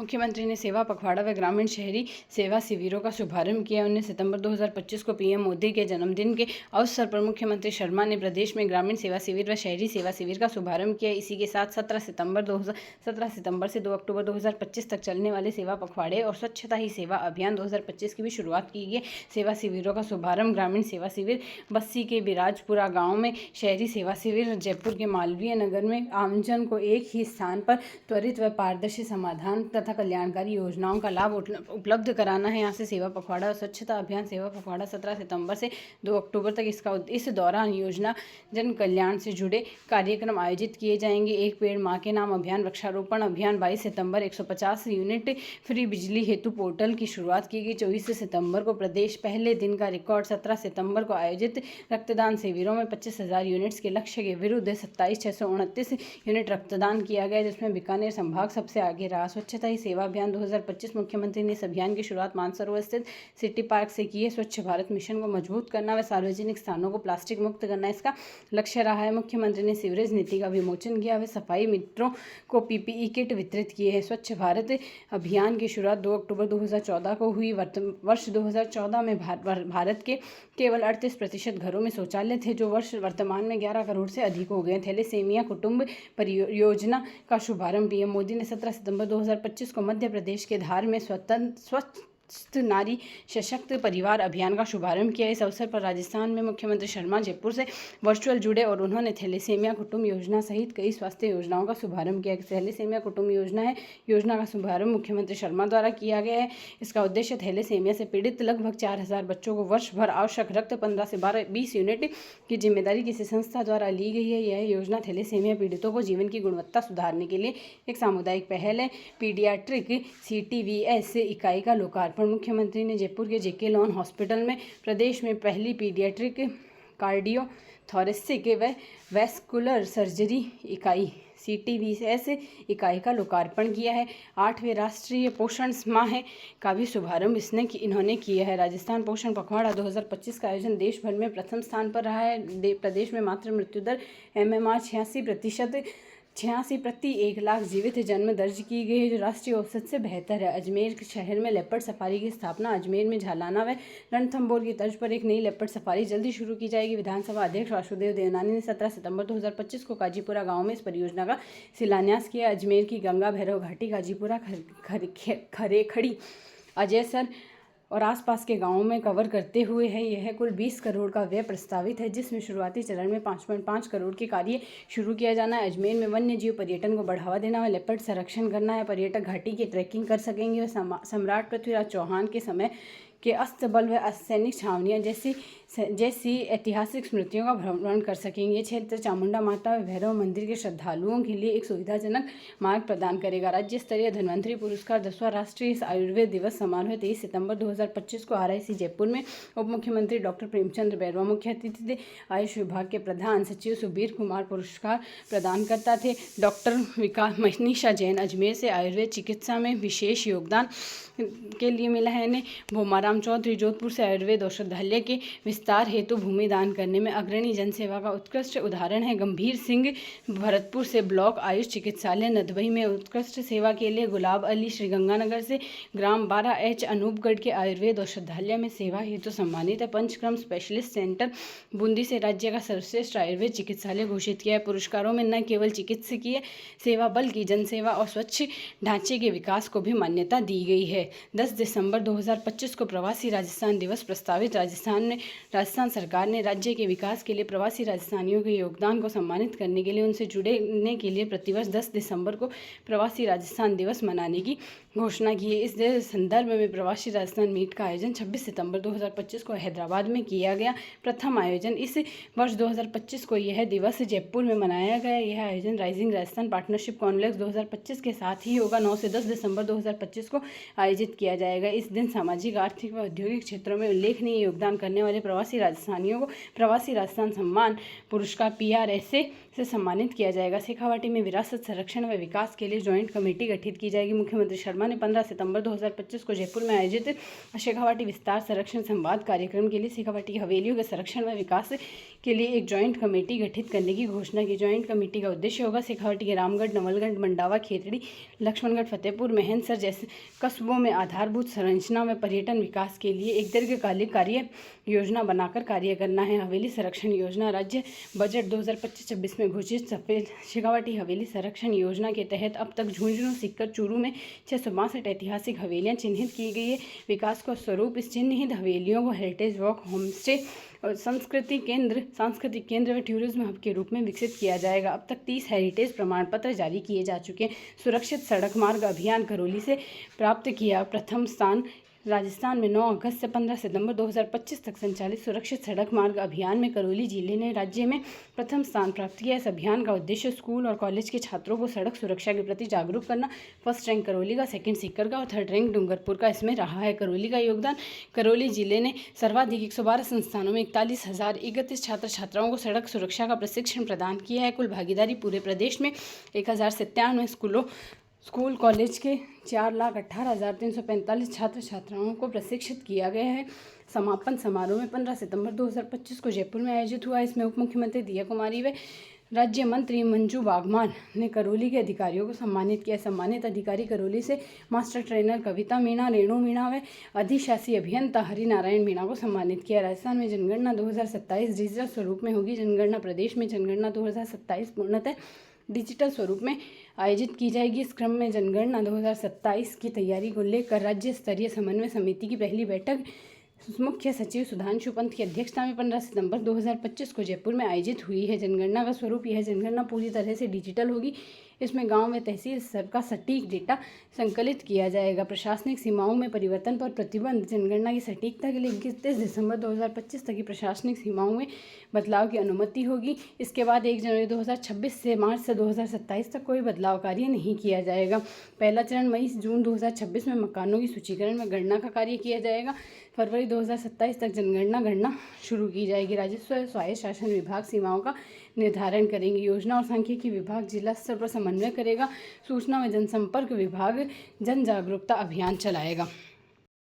मुख्यमंत्री ने सेवा पखवाड़ा व ग्रामीण शहरी सेवा शिविरों का शुभारंभ किया। 19 सितंबर 2025 को पीएम मोदी के जन्मदिन के अवसर पर मुख्यमंत्री शर्मा ने प्रदेश में ग्रामीण सेवा शिविर व शहरी सेवा शिविर का शुभारंभ किया। इसी के साथ 17 सितंबर से 2 अक्टूबर 2025 तक चलने वाले सेवा पखवाड़े और स्वच्छता ही सेवा अभियान 2025 की भी शुरुआत की गई। सेवा शिविरों का शुभारंभ ग्रामीण सेवा शिविर बस्सी के बिराजपुरा गाँव में, शहरी सेवा शिविर जयपुर के मालवीय नगर में आमजन को एक ही स्थान पर त्वरित व पारदर्शी समाधान तथा कल्याणकारी योजनाओं का लाभ उपलब्ध कराना है। यहाँ से सेवा पखवाड़ा और स्वच्छता अभियान सेवा पखवाड़ा 17 सितंबर से 2 अक्टूबर तक इस दौरान योजना जन कल्याण से जुड़े कार्यक्रम आयोजित किए जाएंगे। एक पेड़ माँ के नाम अभियान, वृक्षारोपण अभियान 22 सितंबर 150 यूनिट फ्री बिजली हेतु पोर्टल की शुरुआत की गई। 24 सितंबर को प्रदेश पहले दिन का रिकॉर्ड 17 सितंबर को आयोजित रक्तदान शिविरों में 25,000 यूनिट्स के लक्ष्य के विरुद्ध 27,629 यूनिट रक्तदान किया गया, जिसमें बीकानेर संभाग सबसे आगे रहा। स्वच्छता ही सेवा अभियान 2025 मुख्यमंत्री ने इस अभियान की शुरुआत मानसरोवर स्थित सिटी पार्क से की है। स्वच्छ भारत मिशन को मजबूत करना व सार्वजनिक स्थानों को प्लास्टिक मुक्त करना इसका लक्ष्य रहा है। मुख्यमंत्री ने सीवरेज नीति का विमोचन किया व सफाई मित्रों को पीपीई किट वितरित किए हैं। स्वच्छ भारत अभियान की शुरुआत 2 अक्टूबर 2014 को हुई। वर्ष 2014 में भारत के केवल 38% घरों में शौचालय थे, जो वर्तमान में 11 करोड़ से अधिक हो गए। थैलेसीमिया कुटुंब परियोजना का शुभारंभ पीएम मोदी ने 17 सितंबर 2025 को मध्य प्रदेश के धार में स्वच्छ नारी सशक्त परिवार अभियान का शुभारंभ किया। इस अवसर पर राजस्थान में मुख्यमंत्री शर्मा जयपुर से वर्चुअल जुड़े और उन्होंने थैलेसीमिया कुटुंब योजना सहित कई स्वास्थ्य योजनाओं का शुभारंभ किया। थैलेसीमिया कुटुंब योजना का शुभारंभ मुख्यमंत्री शर्मा द्वारा किया गया है। इसका उद्देश्य थैलेसीमिया से पीड़ित लगभग 4,000 बच्चों को वर्ष भर आवश्यक रक्त 15 से 20 यूनिट की जिम्मेदारी किसी संस्था द्वारा ली गई है। यह योजना थैलेसीमिया पीड़ितों को जीवन की गुणवत्ता सुधारने के लिए एक सामुदायिक पहल है। पीडियाट्रिक CTVS इकाई का लोकार्पण मुख्यमंत्री ने जयपुर के JK लॉन हॉस्पिटल में प्रदेश में पहली पीडियाट्रिक कार्डियो थोरेसिक व वैस्कुलर सर्जरी इकाई CTVS इकाई का लोकार्पण किया है। 8वें राष्ट्रीय पोषण माह का भी शुभारंभ इन्होंने किया है। राजस्थान पोषण पखवाड़ा 2025 का आयोजन देश भर में प्रथम स्थान पर रहा है। प्रदेश में मातृ मृत्यु दर MMR 86 प्रति 1 लाख जीवित जन्म दर्ज की गई है, जो राष्ट्रीय औसत से बेहतर है। अजमेर शहर में लेपर्ड सफारी की स्थापना, अजमेर में झालाना व रणथंभौर की तर्ज पर एक नई लेपर्ड सफारी जल्दी शुरू की जाएगी। विधानसभा अध्यक्ष वासुदेव देवनानी ने 17 सितंबर 2025 को काजीपुरा गांव में इस परियोजना का शिलान्यास किया। अजमेर की गंगा भैरव घाटी, काजीपुरा, खरेखड़ी, अजयसर और आसपास के गांवों में कवर करते हुए है। यह कुल 20 करोड़ का व्यय प्रस्तावित है, जिसमें शुरुआती चरण में 5.5 करोड़ के कार्य शुरू किया जाना है। अजमेर में वन्य जीव पर्यटन को बढ़ावा देना है, लेपर्ड संरक्षण करना है। पर्यटक घाटी की ट्रैकिंग कर सकेंगे व सम्राट पृथ्वीराज चौहान के समय के अस्तबल व सैनिक छावनियाँ जैसी ऐतिहासिक स्मृतियों का भ्रमण कर सकेंगे। ये क्षेत्र चामुंडा माता व भैरव मंदिर के श्रद्धालुओं के लिए एक सुविधाजनक मार्ग प्रदान करेगा। राज्य स्तरीय धन्वंतरी पुरस्कार 10वां राष्ट्रीय आयुर्वेद दिवस समारोह 23 सितंबर 2025 को RIC जयपुर में उप मुख्यमंत्री डॉक्टर प्रेमचंद बैरवा मुख्य अतिथि थे। आयुष विभाग के प्रधान सचिव सुबीर कुमार पुरस्कार प्रदानकर्ता थे। डॉक्टर मनीषा जैन अजमेर से आयुर्वेद चिकित्सा में विशेष योगदान के लिए मिला है। इन्हें भोमाराम चौधरी जोधपुर से आयुर्वेद औषधालय के विस्तार हेतु भूमि दान करने में अग्रणी जनसेवा का उत्कृष्ट उदाहरण है। गंभीर सिंह भरतपुर से ब्लॉक आयुष चिकित्सालय नदबई में उत्कृष्ट सेवा के लिए गुलाब अली श्रीगंगानगर से ग्राम 12H अनूपगढ़ के आयुर्वेद औषधालय में सेवा हेतु सम्मानित है। पंचक्रम स्पेशलिस्ट सेंटर बूंदी से राज्य का सर्वश्रेष्ठ आयुर्वेद चिकित्सालय घोषित किया है। पुरस्कारों में न केवल चिकित्सकीय सेवा बल्कि जनसेवा और स्वच्छ ढांचे के विकास को भी मान्यता दी गई है। 10 दिसंबर 2025 को प्रवासी राजस्थान दिवस प्रस्तावित। राजस्थान सरकार ने राज्य के विकास के लिए प्रवासी राजस्थानियों के योगदान को सम्मानित करने के लिए उनसे जुड़ने के लिए प्रतिवर्ष 10 दिसंबर को प्रवासी राजस्थान दिवस मनाने की घोषणा की है। इस संदर्भ में प्रवासी राजस्थान मीट का आयोजन 26 सितंबर 2025 को हैदराबाद में किया गया। प्रथम आयोजन इस वर्ष 2025 को यह दिवस जयपुर में मनाया गया। यह आयोजन राइजिंग राजस्थान पार्टनरशिप कॉन्क्लेव 2025 के साथ ही होगा। 9 से 10 दिसंबर 2025 को आयोजित किया जाएगा। इस दिन सामाजिक, आर्थिक व औद्योगिक क्षेत्रों में उल्लेखनीय योगदान करने वाले प्रवासी राजस्थानियों को प्रवासी राजस्थान सम्मान पुरस्कार PRSA से सम्मानित किया जाएगा। शेखावाटी में विरासत संरक्षण व विकास के लिए ज्वाइंट कमेटी गठित की जाएगी। मुख्यमंत्री शर्मा ने 15 सितंबर 2025 को जयपुर में आयोजित शेखावाटी विस्तार संरक्षण संवाद कार्यक्रम के लिए शेखावाटी की हवेलियों के संरक्षण व विकास के लिए एक ज्वाइंट कमेटी गठित करने की घोषणा की। ज्वाइंट कमेटी का उद्देश्य होगा शेखावाटी के रामगढ़, नवलगढ़, मंडावा, खेतड़ी, लक्ष्मणगढ़, फतेहपुर, मेहनसर जैसे कस्बों में आधारभूत संरचना व पर्यटन विकास के लिए एक दीर्घकालिक कार्य योजना बनाकर कार्य करना है। हवेली संरक्षण योजना राज्य बजट 2025-26 में घोषित शेखावाटी हवेली संरक्षण योजना के तहत अब तक झुंझुनू, सीकर, चूरू में 662 ऐतिहासिक हवेलियां चिन्हित की गई है। विकास का स्वरूप इस चिन्हित हवेलियों को हेरिटेज वॉक, होमस्टे और सांस्कृतिक केंद्र व टूरिज्म हब के रूप में विकसित किया जाएगा। अब तक 30 हेरिटेज प्रमाण पत्र जारी किए जा चुके हैं। सुरक्षित सड़क मार्ग अभियान करौली से प्राप्त किया प्रथम स्थान। राजस्थान में 9 अगस्त से 15 सितंबर 2025 तक संचालित सुरक्षित सड़क मार्ग अभियान में करौली जिले ने राज्य में प्रथम स्थान प्राप्त किया। इस अभियान का उद्देश्य स्कूल और कॉलेज के छात्रों को सड़क सुरक्षा के प्रति जागरूक करना। फर्स्ट रैंक करौली का, सेकंड सीकर का और थर्ड रैंक डूंगरपुर का इसमें रहा है। करौली का योगदान, करौली जिले ने सर्वाधिक 112 संस्थानों में 41,031 छात्र छात्राओं को सड़क सुरक्षा का प्रशिक्षण प्रदान किया है। कुल भागीदारी पूरे प्रदेश में 1097 स्कूल कॉलेज के 4,18,345 छात्र छात्राओं को प्रशिक्षित किया गया है। समापन समारोह में 15 सितंबर 2025 को जयपुर में आयोजित हुआ। इसमें उप मुख्यमंत्री दिया कुमारी व राज्य मंत्री मंजू बागवान ने करौली के अधिकारियों को सम्मानित किया। सम्मानित अधिकारी करौली से मास्टर ट्रेनर कविता मीणा, रेणु मीणा व अधिशासी अभियंता हरिनारायण मीणा को सम्मानित किया। राजस्थान में जनगणना 2027 डिजिटल स्वरूप में होगी। जनगणना प्रदेश में जनगणना 2027 पूर्णतः डिजिटल स्वरूप में आयोजित की जाएगी। इस क्रम में जनगणना 2027 की तैयारी को लेकर राज्य स्तरीय समन्वय समिति की पहली बैठक मुख्य सचिव सुधांशु पंत की अध्यक्षता में 15 सितंबर 2025 को जयपुर में आयोजित हुई है। जनगणना का स्वरूप यह जनगणना पूरी तरह से डिजिटल होगी। इसमें गांव व तहसील स्तर का सटीक डेटा संकलित किया जाएगा। प्रशासनिक सीमाओं में परिवर्तन पर प्रतिबंध। जनगणना की सटीकता के लिए 31 दिसंबर 2025 तक की प्रशासनिक सीमाओं में बदलाव की अनुमति होगी। इसके बाद 1 जनवरी 2026 से मार्च से 2027 तक कोई बदलाव कार्य नहीं किया जाएगा। पहला चरण मई से जून 2026 में मकानों की सूचीकरण में गणना का कार्य किया जाएगा। फरवरी 2027 तक गणना शुरू की जाएगी। राजस्व व स्वायत्त शासन विभाग सीमाओं का निर्धारण करेंगे। योजना और सांख्यिकी विभाग जिला स्तर पर समन्वय करेगा। सूचना व जनसंपर्क विभाग जन जागरूकता अभियान चलाएगा।